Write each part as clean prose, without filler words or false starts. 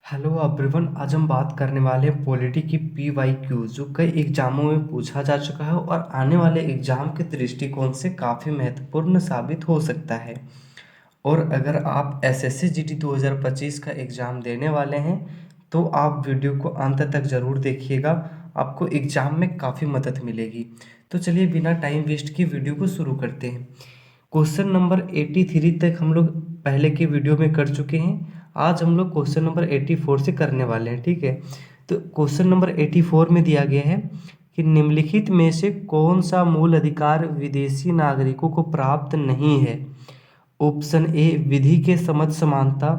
Hello everyone. आज हम बात करने वाले हैं पॉलिटी की PYQ जो कई एग्जामों में पूछा जा चुका है और आने वाले एग्जाम के दृष्टिकोण से काफ़ी महत्वपूर्ण साबित हो सकता है। और अगर आप SSC GT 2025 का एग्ज़ाम देने वाले हैं तो आप वीडियो को अंत तक ज़रूर देखिएगा, आपको एग्ज़ाम में काफ़ी मदद मिलेगी। तो चलिए बिना टाइम वेस्ट किए वीडियो को शुरू करते हैं। क्वेश्चन नंबर 83 तक हम लोग पहले के वीडियो में कर चुके हैं। आज हम लोग क्वेश्चन नंबर 84 से करने वाले हैं, ठीक है। तो क्वेश्चन नंबर 84 में दिया गया है कि निम्नलिखित में से कौन सा मूल अधिकार विदेशी नागरिकों को प्राप्त नहीं है। ऑप्शन ए विधि के समझ समानता,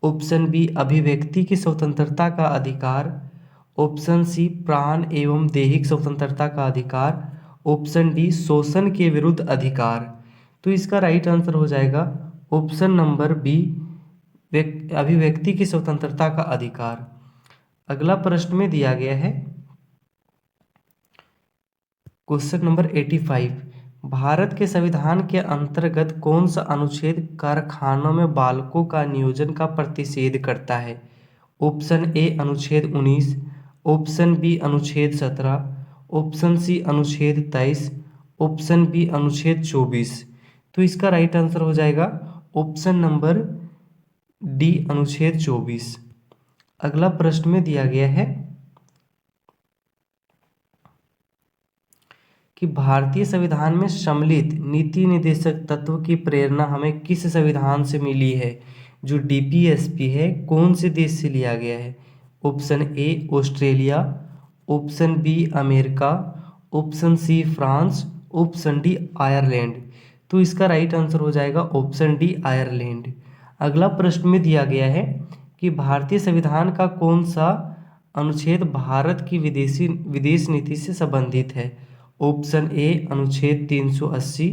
ऑप्शन बी अभिव्यक्ति की स्वतंत्रता का अधिकार, ऑप्शन सी प्राण एवं दैहिक स्वतंत्रता का अधिकार, ऑप्शन डी शोषण के विरुद्ध अधिकार। तो इसका राइट आंसर हो जाएगा ऑप्शन नंबर बी अभिव्यक्ति की स्वतंत्रता का अधिकार। अगला प्रश्न में दिया गया है क्वेश्चन नंबर 85, भारत के संविधान के अंतर्गत कौन सा अनुच्छेद कारखानों में बालकों का नियोजन का प्रतिषेध करता है। ऑप्शन ए अनुच्छेद 19, ऑप्शन बी अनुच्छेद 17, ऑप्शन सी अनुच्छेद 23, ऑप्शन बी अनुच्छेद 24। तो इसका राइट आंसर हो जाएगा ऑप्शन नंबर डी अनुच्छेद 24। अगला प्रश्न में दिया गया है कि भारतीय संविधान में सम्मिलित नीति निर्देशक तत्व की प्रेरणा हमें किस संविधान से मिली है। जो DPSP है कौन से देश से लिया गया है। Option A Australia, option B America, option C France, option D Ireland. तो इसका राइट आंसर हो जाएगा ऑप्शन डी आयरलैंड। अगला प्रश्न में दिया गया है कि भारतीय संविधान का कौन सा अनुच्छेद भारत की विदेश नीति से संबंधित है। ऑप्शन ए अनुच्छेद 380,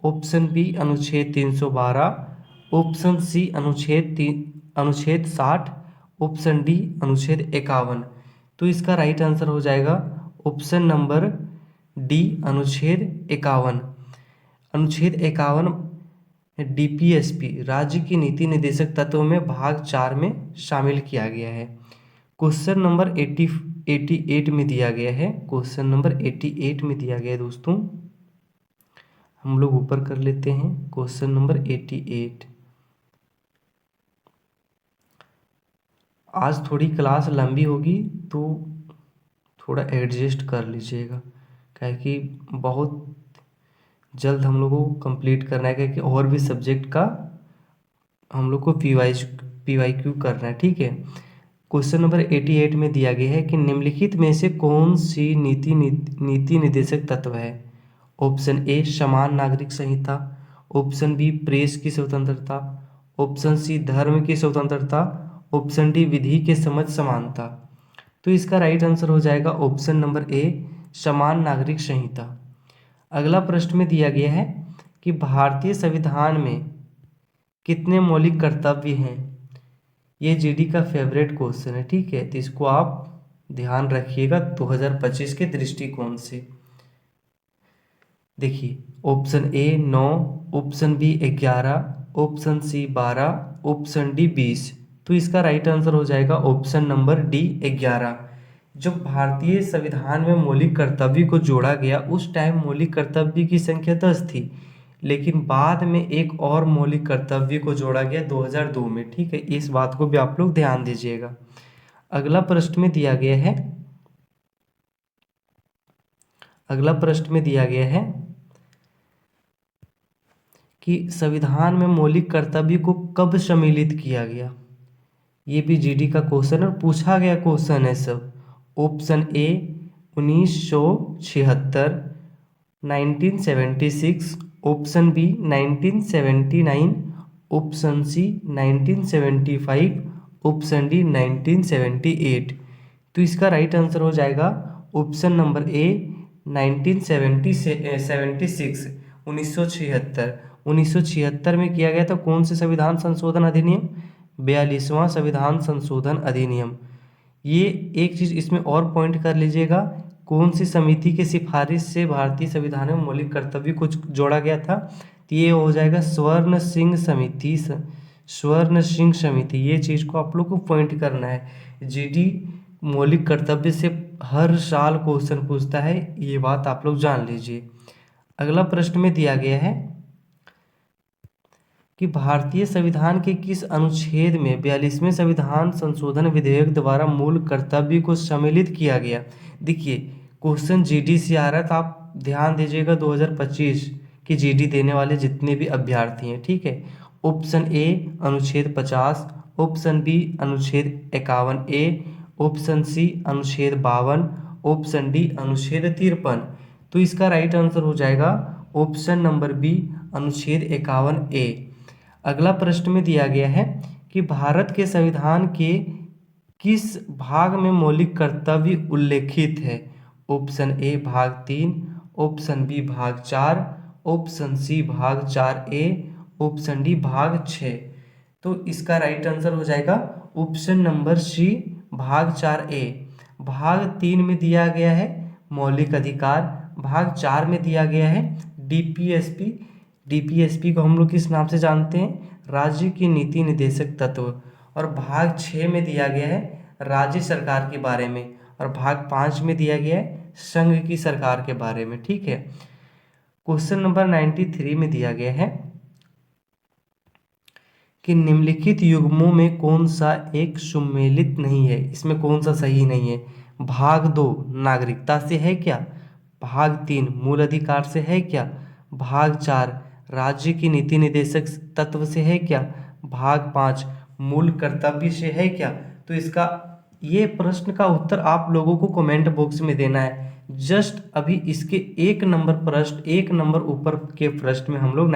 ऑप्शन बी अनुच्छेद 312, ऑप्शन सी अनुच्छेद 60, ऑप्शन डी अनुच्छेद 51। तो इसका राइट आंसर हो जाएगा ऑप्शन नंबर डी अनुच्छेद 51। अनुच्छेद 51 DPSP राज्य की नीति निर्देशक तत्व में भाग 4 में शामिल किया गया है। क्वेश्चन नंबर 88 में दिया गया है। क्वेश्चन नंबर 88 में दिया गया है दोस्तों, हम लोग ऊपर कर लेते हैं। Question number 88। आज थोड़ी क्लास लंबी होगी तो थोड़ा एडजस्ट कर लीजिएगा, क्या कि बहुत जल्द हम लोगों को कंप्लीट करना है, क्योंकि और भी सब्जेक्ट का हम लोग को PYQ करना है, ठीक है। क्वेश्चन नंबर 88 में दिया गया है कि निम्नलिखित में से कौन सी नीति निर्देशक तत्व है। ऑप्शन ए समान नागरिक संहिता, ऑप्शन बी प्रेस की स्वतंत्रता, ऑप्शन सी धर्म की स्वतंत्रता, ऑप्शन डी विधि के समझ समानता। तो इसका राइट आंसर हो जाएगा ऑप्शन नंबर ए समान नागरिक संहिता। अगला प्रश्न में दिया गया है कि भारतीय संविधान में कितने मौलिक कर्तव्य हैं। ये GD का फेवरेट क्वेश्चन है, ठीक है। तो इसको आप ध्यान रखिएगा 2025 के दृष्टिकोण से। देखिए option A 9, option B 11, option C 12, option D 20। तो इसका राइट आंसर हो जाएगा ऑप्शन नंबर डी 11। जब भारतीय संविधान में मौलिक कर्तव्य को जोड़ा गया उस टाइम मौलिक कर्तव्य की संख्या 10 थी, लेकिन बाद में एक और मौलिक कर्तव्य को जोड़ा गया 2002 में, ठीक है। इस बात को भी आप लोग ध्यान दीजिएगा। अगला प्रश्न में दिया गया है कि संविधान में मौलिक कर्तव्य को कब सम्मिलित किया गया। ये भी GD का क्वेश्चन और पूछा गया क्वेश्चन है सब। Option A 1976, 1976, option B 1979, option C 1975, option D 1978। तो इसका राइट आंसर हो जाएगा ऑप्शन नंबर ए 1976, 1976। 1976 में किया गया था कौन से संविधान संशोधन अधिनियम, 42वां संविधान संशोधन अधिनियम। ये एक चीज़ इसमें और पॉइंट कर लीजिएगा, कौन सी समिति की सिफारिश से भारतीय संविधान में मौलिक कर्तव्य को जोड़ा गया था। तो ये हो जाएगा स्वर्ण सिंह समिति, स्वर्ण सिंह समिति, ये चीज़ को आप लोग को पॉइंट करना है। जीडी मौलिक कर्तव्य से हर साल क्वेश्चन पूछता है, ये बात आप लोग जान लीजिए। अगला प्रश्न में दिया गया है कि भारतीय संविधान के किस अनुच्छेद में 42वें संविधान संशोधन विधेयक द्वारा मूल कर्तव्य को सम्मिलित किया गया। देखिए क्वेश्चन जीडी से आ रहा है, तो आप ध्यान दीजिएगा 2025 की जीडी देने वाले जितने भी अभ्यर्थी हैं, ठीक है। ऑप्शन ए अनुच्छेद 50, ऑप्शन बी अनुच्छेद 51A, ऑप्शन सी अनुच्छेद 52, ऑप्शन डी अनुच्छेद 53। तो इसका राइट आंसर हो जाएगा ऑप्शन नंबर बी अनुच्छेद 51A। अगला प्रश्न में दिया गया है कि भारत के संविधान के किस भाग में मौलिक कर्तव्य उल्लेखित है। ऑप्शन ए भाग 3, ऑप्शन बी भाग 4, ऑप्शन सी भाग 4A, ऑप्शन डी भाग 6। तो इसका राइट आंसर हो जाएगा ऑप्शन नंबर सी भाग 4A। भाग 3 में दिया गया है मौलिक अधिकार, भाग 4 में दिया गया है डीपीएसपी। डीपीएसपी को हम लोग किस नाम से जानते हैं, राज्य की नीति निर्देशक तत्व। और भाग 6 में दिया गया है राज्य सरकार के बारे में, और भाग 5 में दिया गया है संघ की सरकार के बारे में, ठीक है। क्वेश्चन नंबर 93 में दिया गया है कि निम्नलिखित युग्मों में कौन सा एक सुमेलित नहीं है, इसमें कौन सा सही नहीं है। भाग 2 नागरिकता से है क्या, भाग 3 मूल अधिकार से है क्या, भाग 4 राज्य की नीति निर्देशक तत्व से है क्या, भाग 5 मूल कर्तव्य से है क्या। तो इसका ये प्रश्न का उत्तर आप लोगों को कमेंट बॉक्स में देना है। जस्ट अभी इसके एक नंबर ऊपर के प्रश्न में हम लोग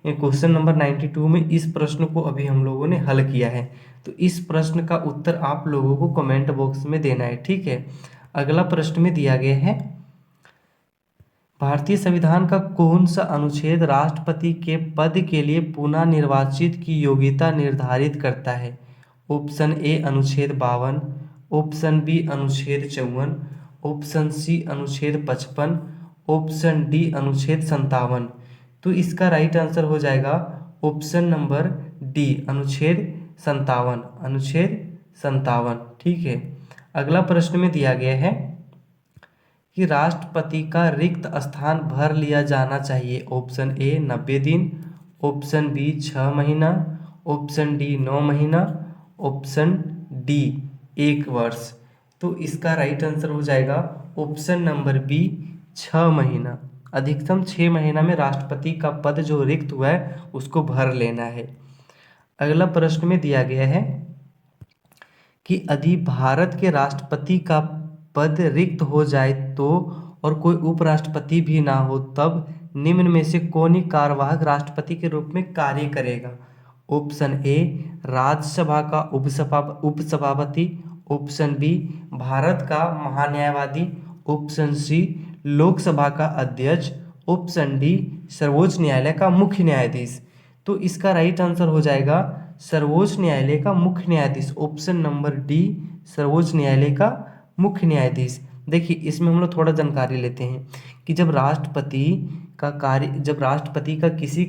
क्वेश्चन नंबर 92 में इस प्रश्न को अभी हम लोगों ने हल किया है। तो इस प्रश्न का उत्तर आप लोगों को कमेंट बॉक्स में देना है, ठीक है। अगला प्रश्न में दिया गया है भारतीय संविधान का कौन सा अनुच्छेद राष्ट्रपति के पद के लिए पुनः निर्वाचित की योग्यता निर्धारित करता है। ऑप्शन ए अनुच्छेद 52, ऑप्शन बी अनुच्छेद 54, ऑप्शन सी अनुच्छेद 55, ऑप्शन डी अनुच्छेद 57। तो इसका राइट आंसर हो जाएगा ऑप्शन नंबर डी अनुच्छेद 57, अनुच्छेद 57, ठीक है। अगला प्रश्न में दिया गया है कि राष्ट्रपति का रिक्त स्थान भर लिया जाना चाहिए। ऑप्शन ए 90 दिन, ऑप्शन बी 6 महीना, ऑप्शन डी 9 महीना, ऑप्शन डी 1 वर्ष। तो इसका राइट आंसर हो जाएगा ऑप्शन नंबर बी 6 महीना। अधिकतम 6 महीना में राष्ट्रपति का पद जो रिक्त हुआ है उसको भर लेना है। अगला प्रश्न में दिया गया है कि यदि भारत के राष्ट्रपति का पद रिक्त हो जाए तो और कोई उपराष्ट्रपति भी ना हो, तब निम्न में से कौन कार्यवाहक राष्ट्रपति के रूप में कार्य करेगा। ऑप्शन ए राज्यसभा का उपसभापति, ऑप्शन बी भारत का महान्यायवादी, ऑप्शन सी लोकसभा का अध्यक्ष, ऑप्शन डी सर्वोच्च न्यायालय का मुख्य न्यायाधीश। तो इसका राइट आंसर हो जाएगा सर्वोच्च न्यायालय का मुख्य न्यायाधीश, ऑप्शन नंबर डी सर्वोच्च न्यायालय का मुख्य न्यायाधीश। देखिए इसमें हम लोग थोड़ा जानकारी लेते हैं कि जब राष्ट्रपति का किसी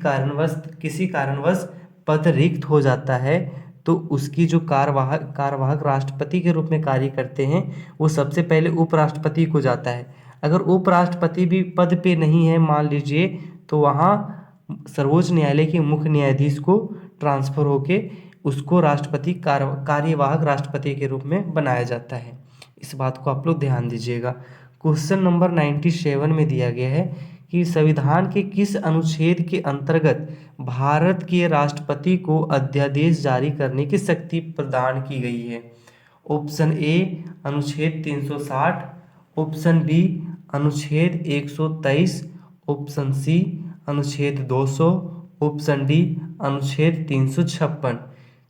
कारणवश पद रिक्त हो जाता है तो उसकी जो कार्यवाहक राष्ट्रपति के रूप में कार्य करते हैं वो सबसे पहले उपराष्ट्रपति को जाता है। अगर उपराष्ट्रपति भी पद पे नहीं है मान लीजिए, तो वहाँ सर्वोच्च न्यायालय के मुख्य न्यायाधीश को ट्रांसफर होके उसको कार्यवाहक राष्ट्रपति के रूप में बनाया जाता है। इस बात को आप लोग ध्यान दीजिएगा। क्वेश्चन नंबर 97 में दिया गया है कि संविधान के किस अनुच्छेद के अंतर्गत भारत के राष्ट्रपति को अध्यादेश जारी करने की शक्ति प्रदान की गई है। ऑप्शन ए अनुच्छेद 360, ऑप्शन बी अनुच्छेद 123, ऑप्शन सी अनुच्छेद 200, ऑप्शन डी अनुच्छेद 356।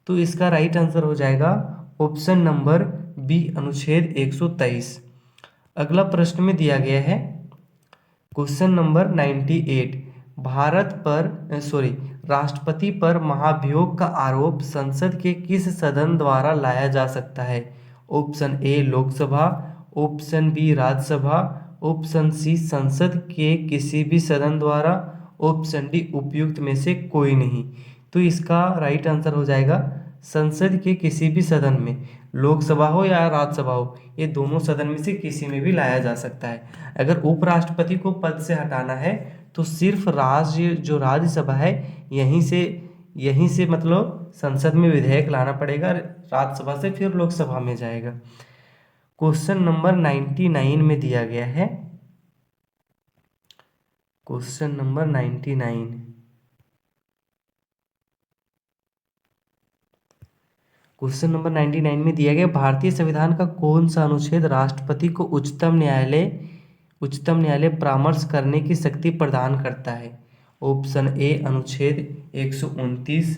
तो इसका राइट आंसर हो जाएगा ऑप्शन नंबर बी अनुच्छेद 123। अगला प्रश्न में दिया गया है क्वेश्चन नंबर 98, राष्ट्रपति पर महाभियोग का आरोप संसद के किस सदन द्वारा लाया जा सकता है। Option A Lok Sabha, option B Rajya Sabha, option C संसद के किसी भी सदन द्वारा, ऑप्शन डी उपयुक्त में से कोई नहीं। तो इसका राइट आंसर हो जाएगा संसद के किसी भी सदन में, लोकसभा हो या राज्यसभा हो, ये दोनों सदन में से किसी में भी लाया जा सकता है। अगर उपराष्ट्रपति को पद से हटाना है तो सिर्फ राज्यसभा है यहीं से मतलब संसद में विधेयक लाना पड़ेगा, राज्यसभा से फिर लोकसभा में जाएगा। क्वेश्चन नंबर 99 में दिया गया है, क्वेश्चन नंबर 99, क्वेश्चन नंबर 99 में दिया गया भारतीय संविधान का कौन सा अनुच्छेद राष्ट्रपति को उच्चतम न्यायालय परामर्श करने की शक्ति प्रदान करता है? ऑप्शन ए अनुच्छेद 129,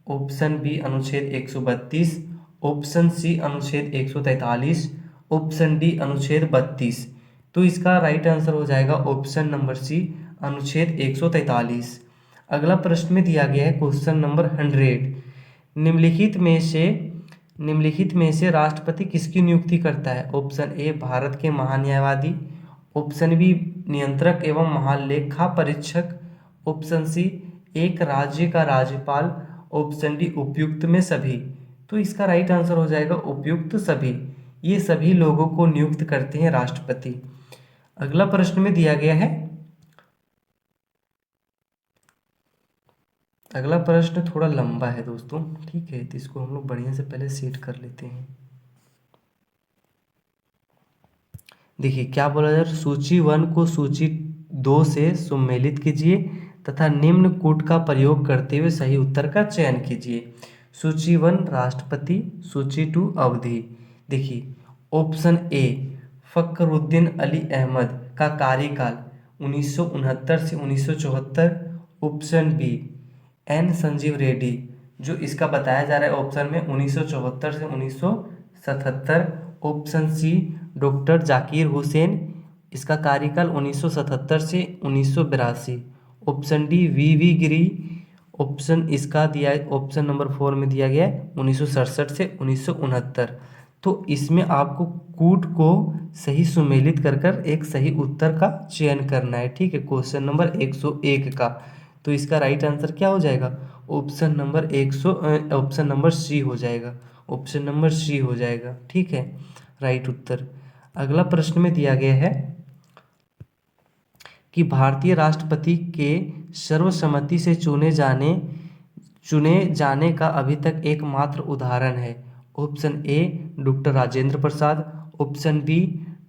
ऑप्शन बी अनुच्छेद 132, ऑप्शन सी अनुच्छेद 143, ऑप्शन डी अनुच्छेद 32। तो इसका राइट आंसर हो जाएगा ऑप्शन नंबर सी अनुच्छेद 143। अगला प्रश्न में दिया गया है क्वेश्चन नंबर 100, निम्नलिखित में से राष्ट्रपति किसकी नियुक्ति करता है? ऑप्शन ए भारत के महान्यायवादी, ऑप्शन बी नियंत्रक एवं महालेखा परीक्षक, ऑप्शन सी एक राज्य का राज्यपाल, ऑप्शन डी उपयुक्त में सभी। तो इसका राइट आंसर हो जाएगा उपयुक्त सभी। ये सभी लोगों को नियुक्त करते हैं राष्ट्रपति। अगला प्रश्न में दिया गया है, अगला प्रश्न थोड़ा लंबा है दोस्तों, ठीक है, तो इसको हम लोग बढ़िया से पहले सेट कर लेते हैं। देखिए क्या बोला जा रहा है, सूची 1 को सूची 2 से सम्मिलित कीजिए तथा निम्न कूट का प्रयोग करते हुए सही उत्तर का चयन कीजिए। सूची 1 राष्ट्रपति, सूची 2 अवधि। देखिए ऑप्शन ए फखरुद्दीन अली अहमद का कार्यकाल 1969 से 1974, option B N Sanjiva Reddy, जो इसका बताया जा रहा है ऑप्शन में 1974 से 1977, option C doctor Zakir Hussain, इसका कार्यकाल 1977 से 1982, option D V Giri, option इसका दिया है ऑप्शन नंबर 4 में दिया गया है 1967 से 1969। तो इसमें आपको कूट को सही सुमेलित कर कर एक सही उत्तर का चयन करना है, ठीक है, क्वेश्चन नंबर 101 का। तो इसका राइट आंसर क्या हो जाएगा? ऑप्शन नंबर सी हो जाएगा, ऑप्शन नंबर सी हो जाएगा, ठीक है, राइट उत्तर। अगला प्रश्न में दिया गया है कि भारतीय राष्ट्रपति के सर्वसम्मति से चुने जाने का अभी तक एकमात्र उदाहरण है। Option A doctor Rajendra Prasad, option B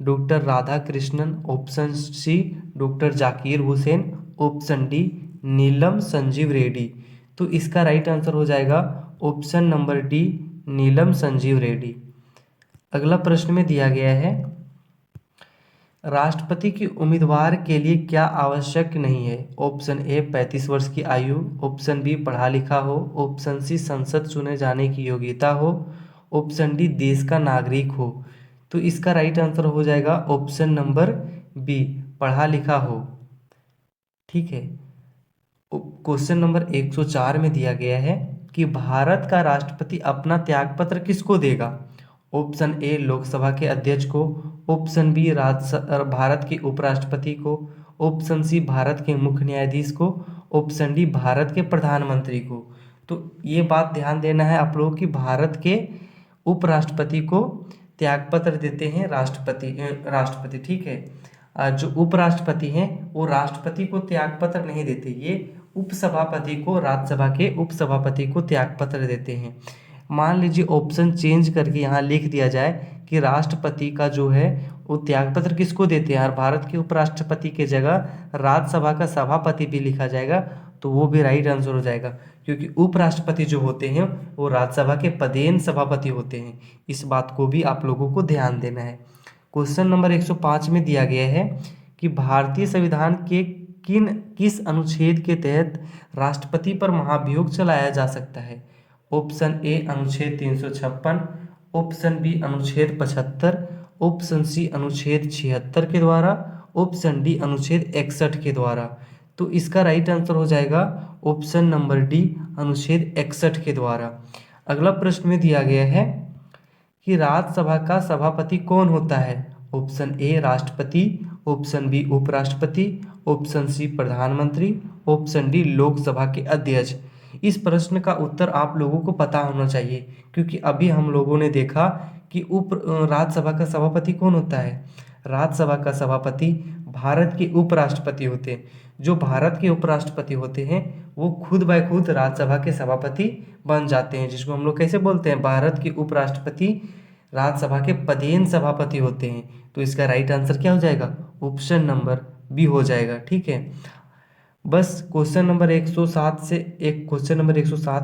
doctor Radhakrishnan, option C doctor Zakir Hussain, option D Neelam Sanjiva Reddy. तो इसका राइट आंसर हो जाएगा option number D Neelam Sanjiva Reddy. अगला प्रश्न में दिया गया है राष्ट्रपति के उम्मीदवार के लिए क्या आवश्यक नहीं है? ऑप्शन ए 35 वर्ष की आयु, ऑप्शन बी पढ़ा लिखा हो, ऑप्शन सी संसद चुने जाने की योग्यता हो, ऑप्शन डी देश का नागरिक हो। तो इसका राइट आंसर हो जाएगा ऑप्शन नंबर बी पढ़ा लिखा हो, ठीक है। क्वेश्चन नंबर 104 में दिया गया है कि भारत का राष्ट्रपति अपना त्यागपत्र किसको देगा? ऑप्शन ए लोकसभा के अध्यक्ष को, ऑप्शन बी भारत के उपराष्ट्रपति को, ऑप्शन सी भारत के मुख्य न्यायाधीश को, ऑप्शन डी भारत के प्रधानमंत्री को। तो ये बात ध्यान देना है आप लोगों की, भारत के उपराष्ट्रपति को त्यागपत्र देते हैं राष्ट्रपति, ठीक है। जो उपराष्ट्रपति हैं वो राष्ट्रपति को त्यागपत्र नहीं देते, ये उपसभापति को, राज्यसभा के उपसभापति को त्यागपत्र देते हैं। मान लीजिए ऑप्शन चेंज करके यहाँ लिख दिया जाए कि राष्ट्रपति का जो है वो त्यागपत्र किसको देते हैं, और भारत के उपराष्ट्रपति के जगह राज्यसभा का सभापति भी लिखा जाएगा तो वो भी राइट आंसर हो जाएगा, क्योंकि उपराष्ट्रपति जो होते हैं वो राज्यसभा के पदेन सभापति होते हैं। इस बात को भी आप लोगों को ध्यान देना है। क्वेश्चन नंबर 105 में दिया गया है कि भारतीय संविधान के किस अनुच्छेद के तहत राष्ट्रपति पर महाभियोग चलाया जा सकता है? ऑप्शन ए अनुच्छेद 356, ऑप्शन बी अनुच्छेद 75, ऑप्शन सी अनुच्छेद 76 के द्वारा, ऑप्शन डी अनुच्छेद 61 के द्वारा। तो इसका राइट आंसर हो जाएगा ऑप्शन नंबर डी अनुच्छेद 61 के द्वारा। अगला प्रश्न में दिया गया है कि राज्यसभा का सभापति कौन होता है? ऑप्शन ए राष्ट्रपति, ऑप्शन बी उपराष्ट्रपति, ऑप्शन सी प्रधानमंत्री, ऑप्शन डी लोकसभा के अध्यक्ष। इस प्रश्न का उत्तर आप लोगों को पता होना चाहिए, क्योंकि अभी हम लोगों ने देखा कि राज्यसभा का सभापति कौन होता है। राज्यसभा का सभापति भारत के उपराष्ट्रपति होते हैं। जो भारत के उपराष्ट्रपति होते हैं वो खुद बाय खुद राज्यसभा के सभापति बन जाते हैं, जिसको हम लोग कैसे बोलते हैं, भारत के उपराष्ट्रपति राज्यसभा के पदेन सभापति होते हैं। तो इसका राइट आंसर क्या हो जाएगा, ऑप्शन नंबर बी हो जाएगा। ठीक है, बस क्वेश्चन नंबर 107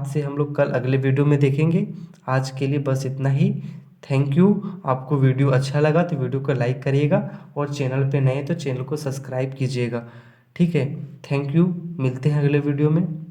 से हम लोग कल अगले वीडियो में देखेंगे। आज के लिए बस इतना ही। Thank you. आपको वीडियो अच्छा लगा तो वीडियो को लाइक करिएगा और चैनल पे नए तो चैनल को सब्सक्राइब कीजिएगा। ठीक है, थैंक यू। मिलते हैं अगले वीडियो में।